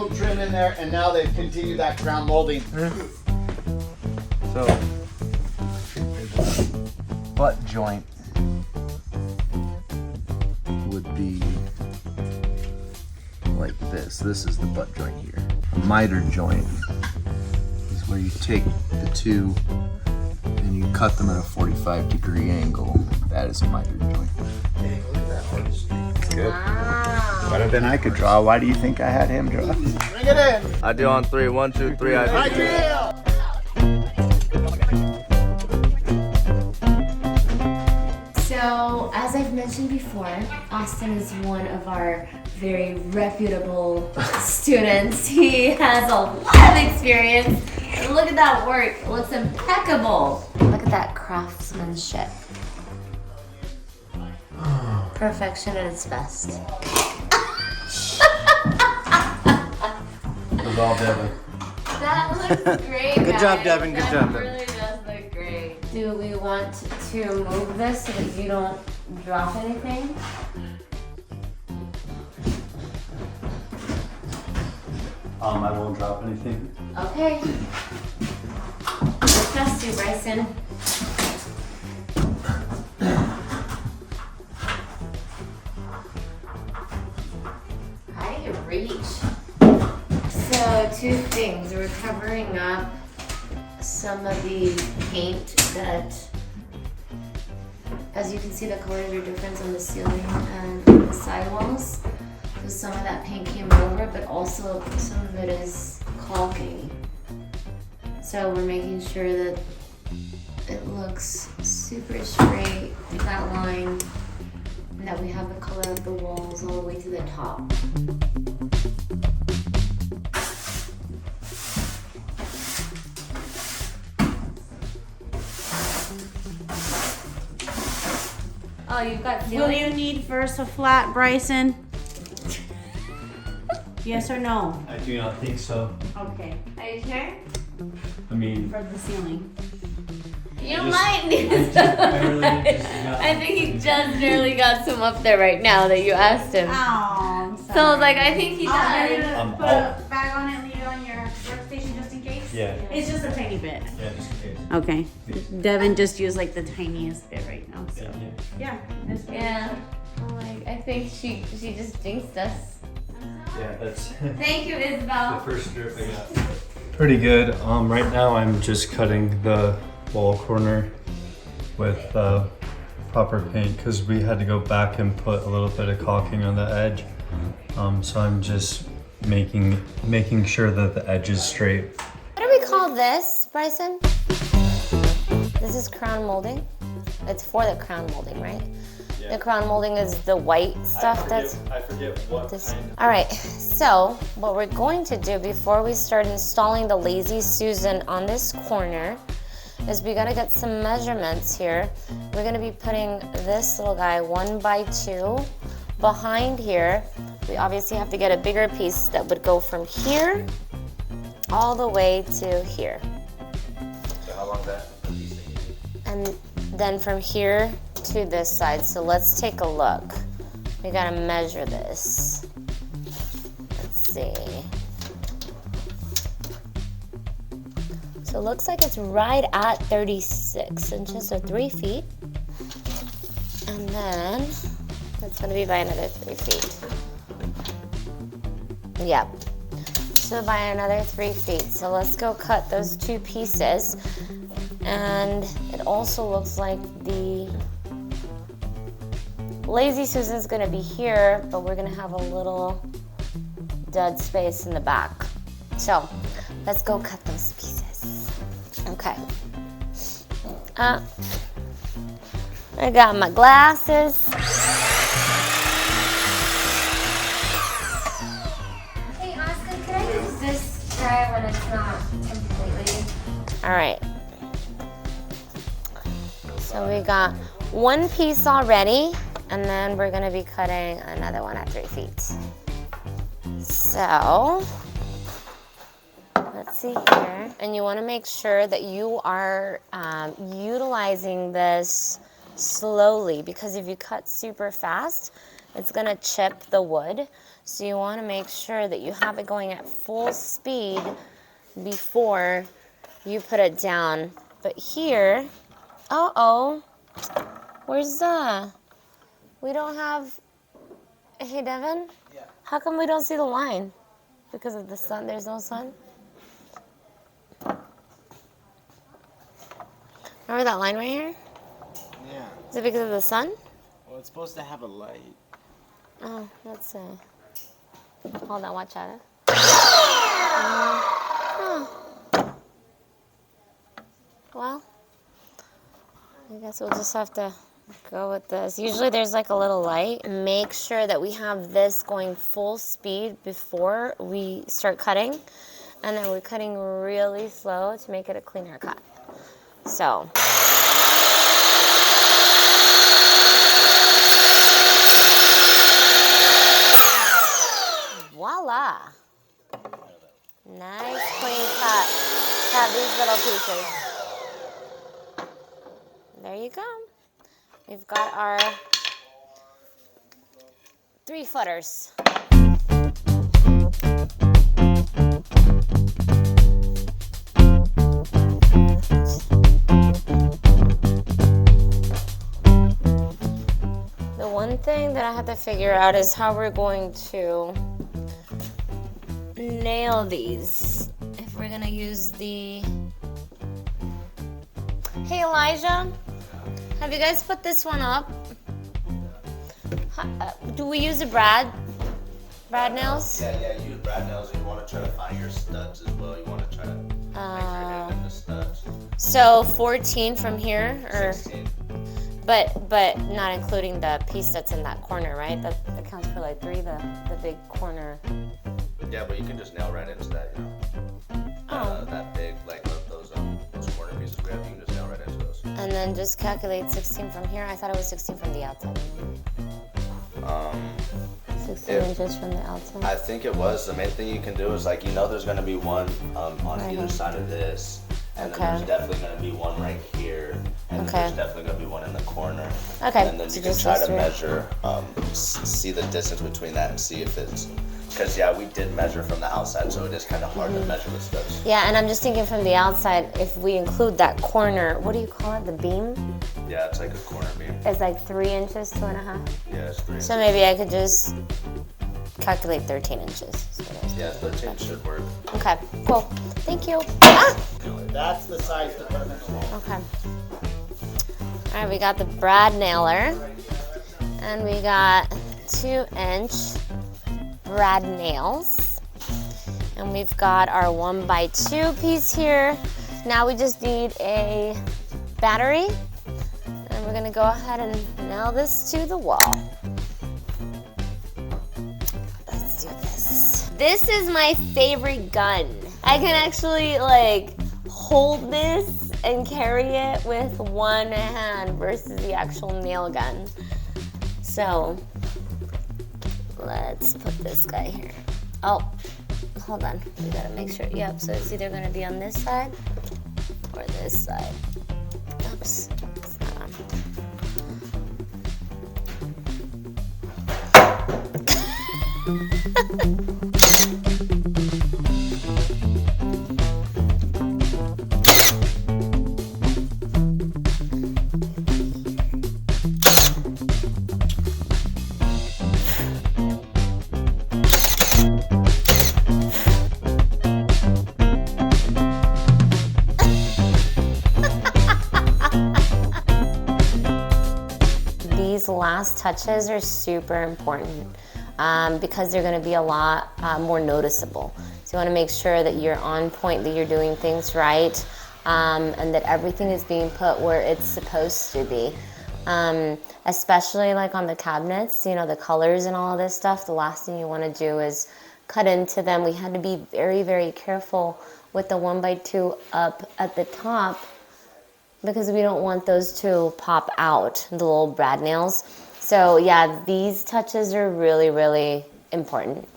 little trim in there, and now they've continued that crown molding. So, butt joint would be like this. This is the butt joint here. A miter joint is where you take the two and you cut them at a 45-degree angle. That is a miter joint. Hey, look at that artistry. It's good. Wow. Better than I could draw. Why do you think I had him draw? Bring it in. I do on 3. 1, 2, 3. I do. Ideal. So, as I've mentioned before, Austin is one of our very reputable students. He has a lot of experience. And look at that work. It looks impeccable. Look at that craftsmanship. Perfection at its best. It was all Devin. That looks great. Good job, guys. Devin. Good That job, Devin. really does look great. Do we want to move this so that you don't drop anything? I won't drop anything. Okay. I trust you, Bryson. How do you reach? So, two things. We're covering up some of the paint that, as you can see, the colors are different on the ceiling and the sidewalls. So some of that paint came over, but also some of it is caulking. So we're making sure that it looks super straight with that line, and that we have the color of the walls all the way to the top. Oh, you've got Will ceiling? you need first a flat, Bryson? Yes or no? I do not think so. Okay, Are you sure? I mean, for the ceiling. You just- might need I really just got- I think he just barely got some up there right now that you asked him. Oh, I'm sorry. So I was like, I think he I'll does. put a bag on it and leave it on your workstation just in case? Yeah. It's just a tiny bit. Yeah, just in case. Okay. Devin just used like the tiniest bit right now, so. Yeah. Yeah. that's fine. Yeah. I'm like, I think she just jinxed us. Yeah, that's Thank you, the Isabel. first strip I got. Pretty good. Right now I'm just cutting the wall corner with proper paint because we had to go back and put a little bit of caulking on the edge. So I'm just making sure that the edge is straight. What do we call this, Bryson? This is crown molding. It's for the crown molding, right? The crown molding is the white stuff that's. I forget what This. All right, so what we're going to do before we start installing the Lazy Susan on this corner is we gotta get some measurements here. We're gonna be putting this little guy 1 by 2 behind here. We obviously have to get a bigger piece that would go from here all the way to here. So how long that piece thing? And then from here to this side. So let's take a look. We gotta measure this. Let's see. So it looks like it's right at 36 inches, so 3 feet. And then that's gonna be by another 3 feet. Yep. So by another 3 feet. So let's go cut those two pieces. And it also looks like the Lazy Susan's gonna be here, but we're gonna have a little dead space in the back. So let's go cut those pieces. Okay. I got my glasses. Hey Oscar, can I use this tray when it's not completely? All right. So we got one piece already, and then we're gonna be cutting another one at 3 feet. So, let's see here. And you wanna make sure that you are utilizing this slowly, because if you cut super fast, it's gonna chip the wood. So you want to make sure that you have it going at full speed before you put it down. But here, where's the, we don't have, hey Devin? Yeah. How come we don't see the line? Because of the sun, there's no sun? Remember that line right here? Yeah. Is it because of the sun? Well, it's supposed to have a light. Oh, let's see. Hold on, watch out. Well, I guess we'll just have to go with this. Usually there's like a little light. Make sure that we have this going full speed before we start cutting. And then we're cutting really slow to make it a cleaner cut. So. Voila. Nice clean cut. Cut these little pieces. There you go. We've got our 3-footers. The one thing that I have to figure out is how we're going to nail these. If we're gonna use the... Hey Elijah, have you guys put this one up? Do we use the Brad nails? Yeah, use brad nails. You want to try to find your studs as well. You want to try to make your hand in the studs. So 14 from here, or 16. but not including the piece that's in that corner, right? That counts for like 3, the big corner. Yeah, but you can just nail right into that, you know. That big, like those corner pieces we have, you can just nail right into those. And then just calculate 16 from here. I thought it was 16 from the outside. 16 inches from the outside. I think it was. The main thing you can do is, like, you know, there's going to be one on Right either here. side of this. And Okay. then there's definitely going to be one right here. And Okay. then there's definitely going to be one in the corner. Okay, And then so you can just try those to three. measure, see the distance between that and see if it's... Because, yeah, we did measure from the outside, so it is kind of hard to measure with studs. Yeah, and I'm just thinking from the outside, if we include that corner, what do you call it, the beam? Yeah, it's like a corner beam. It's like 3 inches, 2.5. Yeah, it's 3 So inches. maybe I could just calculate 13 inches. Is what I was Yeah, 13 should work. Okay, cool. Thank you. Ah! That's the size to put them in. Okay. All right, we got the brad nailer, and we got 2-inch brad nails, and we've got our 1x2 piece here. Now we just need a battery, and we're gonna go ahead and nail this to the wall. Let's do this. This is my favorite gun. I can actually like hold this and carry it with one hand versus the actual nail gun. So let's put this guy here. Oh, hold on. We gotta make sure. Yep, so it's either gonna be on this side or this side. Oops, it's not on. These last touches are super important because they're going to be a lot more noticeable. So you want to make sure that you're on point, that you're doing things right, and that everything is being put where it's supposed to be. Especially like on the cabinets, you know, the colors and all of this stuff, the last thing you want to do is cut into them. We had to be very, very careful with the 1x2 up at the top, because we don't want those to pop out, the little brad nails. So yeah, these touches are really, really important.